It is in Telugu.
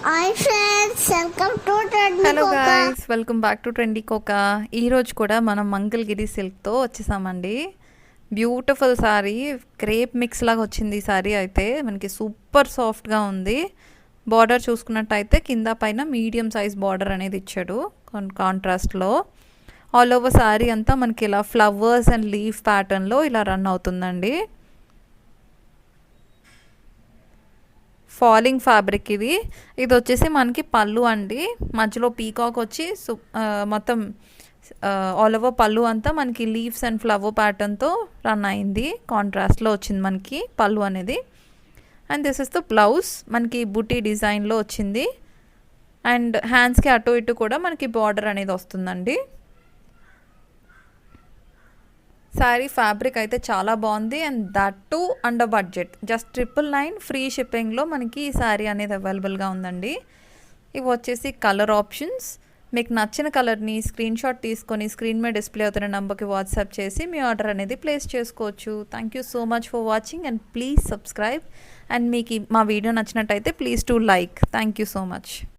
Hi friends, welcome to trendy hello coca. Guys, welcome back to trendy coca. ఈరోజు కూడా మనం మంగళగిరి సిల్క్తో వచ్చేసామండి. బ్యూటిఫుల్ శారీ, క్రేప్ మిక్స్ లాగా వచ్చింది ఈ శారీ. అయితే మనకి సూపర్ సాఫ్ట్గా ఉంది. బార్డర్ చూసుకున్నట్టయితే కింద పైన మీడియం సైజ్ బార్డర్ అనేది ఇచ్చాడు కాంట్రాస్ట్లో. ఆల్ ఓవర్ శారీ అంతా మనకి ఇలా ఫ్లవర్స్ అండ్ లీఫ్ ప్యాటర్న్లో ఇలా రన్ అవుతుందండి. ఫాలింగ్ ఫ్యాబ్రిక్ ఇది వచ్చేసి మనకి పళ్ళు అండి. మధ్యలో పీకాక్ వచ్చి మొత్తం ఆల్ ఓవర్ పళ్ళు అంతా మనకి లీవ్స్ అండ్ ఫ్లవర్ ప్యాటర్న్తో రన్ అయింది. కాంట్రాస్ట్లో వచ్చింది మనకి పళ్ళు అనేది. And this is the blouse, మనకి బుటీ డిజైన్లో వచ్చింది. అండ్ హ్యాండ్స్కి అటు ఇటు కూడా మనకి బార్డర్ అనేది వస్తుందండి. శారీ ఫ్యాబ్రిక్ అయితే చాలా బాగుంది. And that to under budget, just 999 free షిప్పింగ్లో మనకి ఈ శారీ అనేది అవైలబుల్గా ఉందండి. ఇవి వచ్చేసి కలర్ ఆప్షన్స్. మీకు నచ్చిన కలర్ని స్క్రీన్ షాట్ తీసుకొని స్క్రీన్ మీద డిస్ప్లే అవుతున్న నెంబర్కి వాట్సాప్ చేసి మీ ఆర్డర్ అనేది ప్లేస్ చేసుకోవచ్చు. Thank you so much for watching and please subscribe. And మీకు మా వీడియో నచ్చినట్టయితే please to like. Thank you so much.